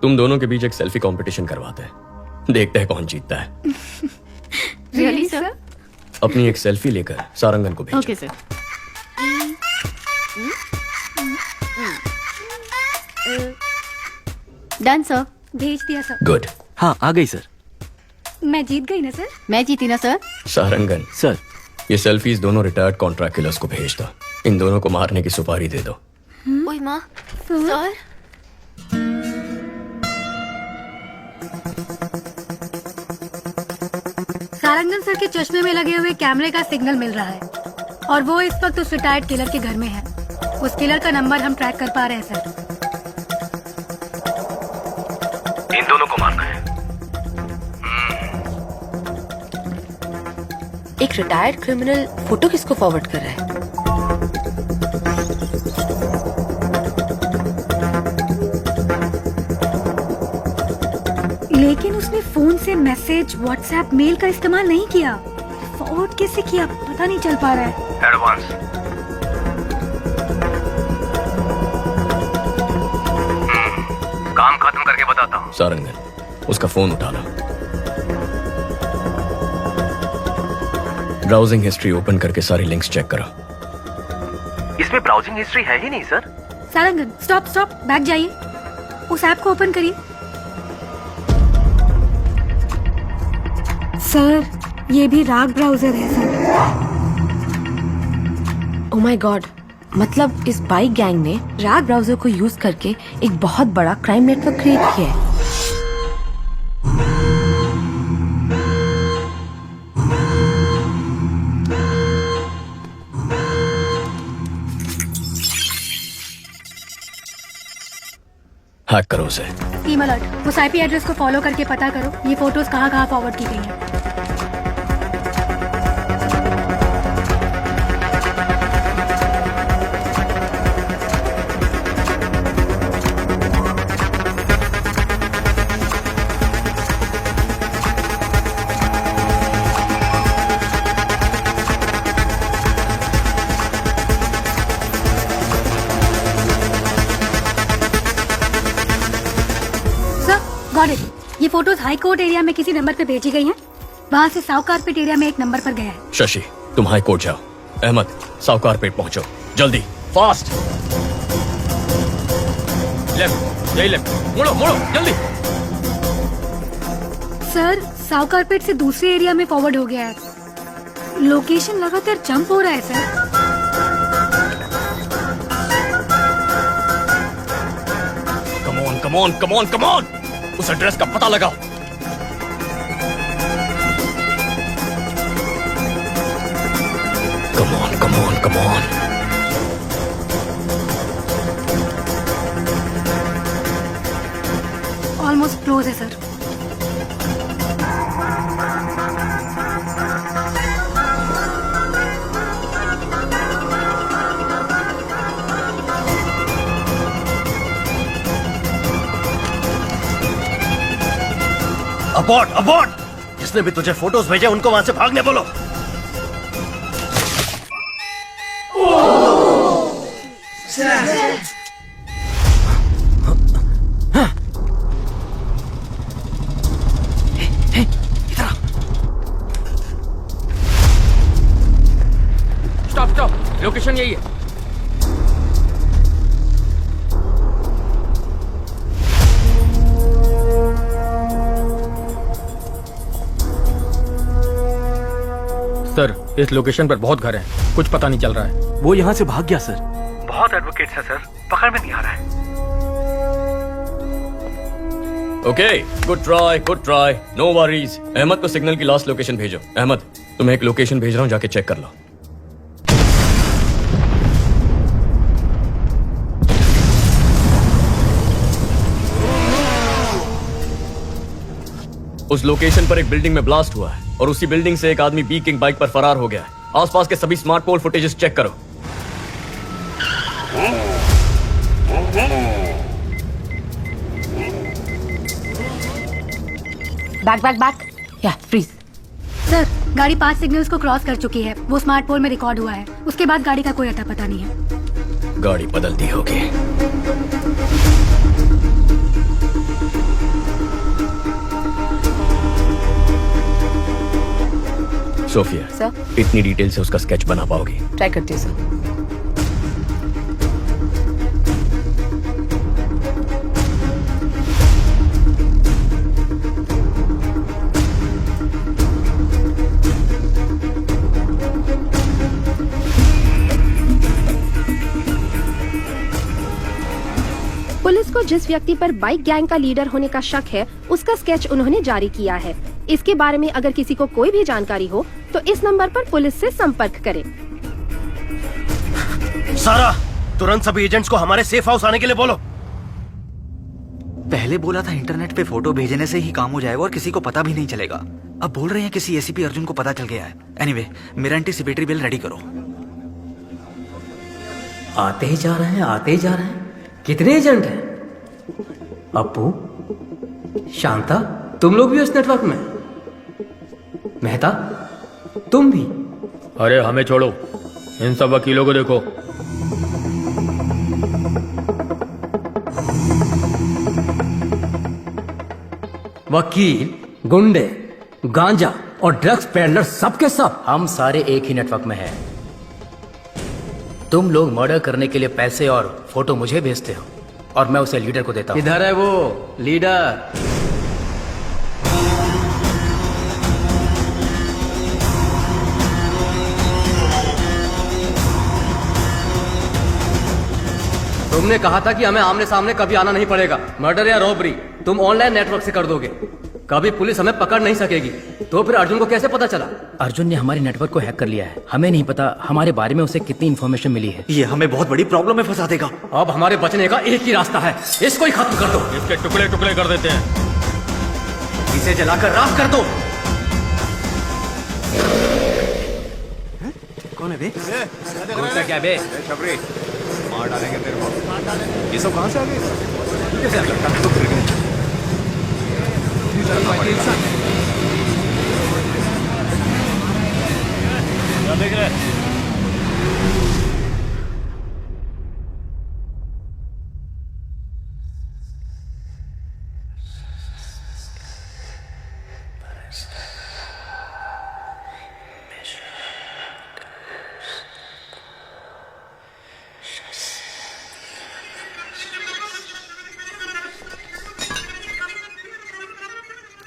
तुम दोनों के बीच एक सेल्फी कंपटीशन करवाते हैं, देखते हैं कौन जीतता है। Really sir? अपनी एक सेल्फी लेकर सारंगन को भेजो। Okay sir. Done sir. भेज दिया सर। गुड। हाँ आ गई सर। मैं जीत गई ना सर? मैं जीती ना सर? सारंगन, सर ये सेल्फीज दोनों रिटायर्ड कॉन्ट्रैक्ट किलर्स को भेज दो। इन दोनों को मारने की सुपारी दे दो। ओए माँ, सर। सारंगन सर के चश्मे में लगे हुए कैमरे का सिग्नल मिल रहा है और वो इस वक्त उस रिटायर्ड किलर के घर में है। उस किलर का नंबर हम ट्रैक कर पा रहे हैं सर। इन दोनों को मारना है। एक रिटायर्ड क्रिमिनल फोटो किसको फॉरवर्ड कर रहा है? लेकिन उसने फोन से मैसेज, व्हाट्सएप, मेल का इस्तेमाल नहीं किया। फॉरवर्ड कैसे किया पता नहीं चल पा रहा है। एडवांस। काम खत्म करके बताता हूँ। सारंगन, उसका फोन उठाना। ब्राउजिंग हिस्ट्री ओपन करके सारी लिंक्स चेक करो। इसमें ब्राउजिंग हिस्ट्री है ही नहीं sir. Sarangan stop stop, back जाइए। उस ऐप को ओपन करिए। सर ये भी राग ब्राउजर है सर। ओह माय गॉड, मतलब इस बाइक गैंग ने राग ब्राउजर को यूज करके एक बहुत बड़ा क्राइम नेटवर्क क्रिएट किया है। हैक करो उसे। टीम अलर्ट, उस आईपी एड्रेस को फॉलो करके पता करो ये फोटोज कहाँ कहाँ फॉरवर्ड की गई हैं। Got it. ये फोटोज हाई कोर्ट एरिया में किसी नंबर पे भेजी गई हैं। वहाँ से साउथ कारपेट एरिया में एक नंबर पर गया है। शशि, तुम हाई कोर्ट जाओ। अहमद, साउथ कारपेट पहुंचो जल्दी, फास्ट। लेफ्ट, यही लेफ्ट। मुड़ो मुड़ो जल्दी। सर साउथ कारपेट से दूसरे एरिया में फॉरवर्ड हो गया है। लोकेशन लगातार जंप हो रहा है sir. Come on come on come on come on, उस एड्रेस का पता लगाओ। Come on come on come on. Almost close है सर। अबॉर्ट अबॉर्ट, जिसने भी तुझे फोटोज भेजे उनको वहां से भागने बोलो। स्टॉप स्टॉप, लोकेशन यही है। सर इस लोकेशन पर बहुत घर हैं, कुछ पता नहीं चल रहा है। वो यहाँ से भाग गया सर। बहुत एडवोकेट्स है सर, पकड़ में नहीं आ रहा है। Okay, good try, no worries. Ahmed को सिग्नल की लास्ट लोकेशन भेजो। अहमद, तुम्हें एक लोकेशन भेज रहा हूँ, जाके चेक कर लो। उस लोकेशन पर एक बिल्डिंग में ब्लास्ट हुआ है और उसी बिल्डिंग से एक आदमी बी किंग बाइक पर फरार हो गया है। आसपास के सभी स्मार्ट पोल फुटेजेस चेक करो। बैक बैक बैक, या फ्रीज। सर गाड़ी 5 सिग्नल्स को क्रॉस कर चुकी है। वो स्मार्ट पोल में रिकॉर्ड हुआ है। उसके बाद गाड़ी का कोई अता पता नहीं है। गाड़ी बदलती होगी। सोफिया, सर इतनी डिटेल से उसका स्केच बना पाओगी? ट्राई करती हूँ सर। पुलिस को जिस व्यक्ति पर बाइक गैंग का लीडर होने का शक है, उसका स्केच उन्होंने जारी किया है। इसके बारे में अगर किसी को कोई भी जानकारी हो तो इस नंबर पर पुलिस से संपर्क करें। सारा, तुरंत सभी एजेंट्स को हमारे सेफ हाउस आने के लिए बोलो। पहले बोला था इंटरनेट पे फोटो भेजने से ही काम हो जाएगा और किसी को पता भी नहीं चलेगा। अब बोल रहे हैं किसी एसीपी अर्जुन को पता चल गया है। एनीवे, मेरा एंटीसिपेटरी बिल रेडी करो। आते ही जा रहे हैं, आते ही जा रहे हैं। कितने एजेंट हैं? अप्पू, शांता, तुम लोग भी उस नेटवर्क में? मेहता, तुम भी? अरे हमें छोड़ो, इन सब वकीलों को देखो। वकील, गुंडे, गांजा और ड्रग्स पेडलर सबके सब हम सारे एक ही नेटवर्क में हैं। तुम लोग मर्डर करने के लिए पैसे और फोटो मुझे भेजते हो और मैं उसे लीडर को देता हूं। इधर है वो लीडर। तुमने कहा था कि हमें आमने सामने कभी आना नहीं पड़ेगा। मर्डर या रॉबरी तुम ऑनलाइन नेटवर्क से कर दोगे, कभी पुलिस हमें पकड़ नहीं सकेगी। तो फिर अर्जुन को कैसे पता चला? अर्जुन ने हमारे नेटवर्क को हैक कर लिया है। हमें नहीं पता हमारे बारे में उसे कितनी इन्फॉर्मेशन मिली है। ये हमें बहुत बड़ी प्रॉब्लम में फंसा देगा। अब हमारे बचने का एक ही रास्ता है, इसको ही खत्म कर दो। इसके टुकड़े टुकड़े कर देते हैं। इसे जलाकर राख कर दो। कौन है बे? घूमता क्या बे? मार डालेंगे तेरे को। ये सब कहां से आ गए? देख रहे?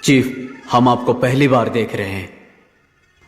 चीफ, हम आपको पहली बार देख रहे हैं।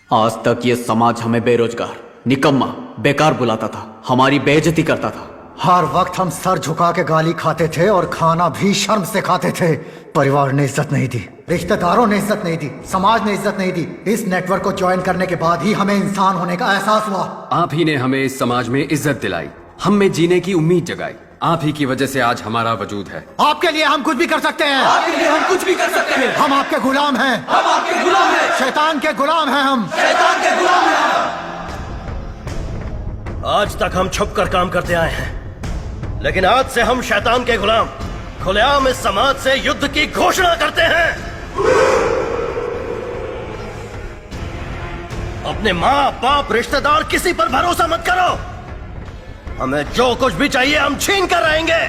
आज तक ये समाज हमें बेरोजगार, निकम्मा, बेकार बुलाता था, हमारी बेइज्जती करता था। हर वक्त हम सर झुका के गाली खाते थे और खाना भी शर्म से खाते थे। परिवार ने इज्जत नहीं दी, रिश्तेदारों ने इज्जत नहीं दी, समाज ने इज्जत नहीं दी। इस नेटवर्क को ज्वाइन करने के बाद ही हमें इंसान होने का एहसास हुआ। आप ही ने हमें इस समाज में इज्जत दिलाई, हम में जीने की उम्मीद जगाई। आप ही की वजह से आज हमारा वजूद है। आपके लिए हम कुछ भी कर सकते हैं। आपके लिए हम कुछ भी कर सकते हैं। हम आपके गुलाम हैं। हम आपके गुलाम हैं। शैतान के गुलाम हैं हम। शैतान के गुलाम हैं हम। आज तक हम छुप कर काम करते आए हैं, लेकिन आज से हम शैतान के गुलाम खुलेआम इस समाज से युद्ध की घोषणा करते हैं। अपने माँ बाप रिश्तेदार किसी पर भरोसा मत करो। हमें जो कुछ भी चाहिए हम छीन कर रहेंगे।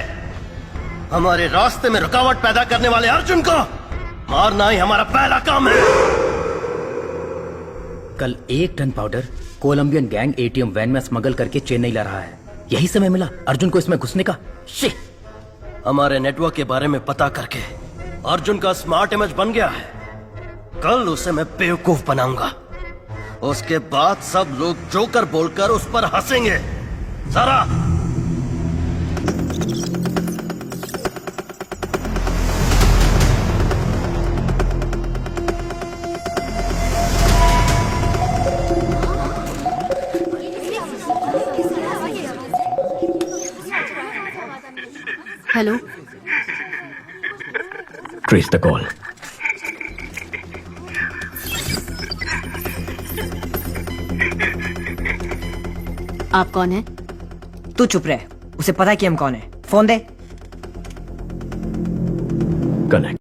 हमारे रास्ते में रुकावट पैदा करने वाले अर्जुन को मारना ही हमारा पहला काम है। कल 1 ton powder Colombian gang ATM van में स्मगल करके चेन्नई ला रहा है। यही समय मिला अर्जुन को इसमें घुसने का। शिट! हमारे नेटवर्क के बारे में पता करके अर्जुन का स्मार्ट इमेज बन गया है। कल उसे मैं बेवकूफ बनाऊंगा। उसके बाद सब लोग जोकर बोलकर उस पर हंसेंगे। सारा, हेलो, ट्रेस द कॉल। आप कौन है? तू चुप रहे, उसे पता है कि हम कौन है। फोन दे। कनेक्ट।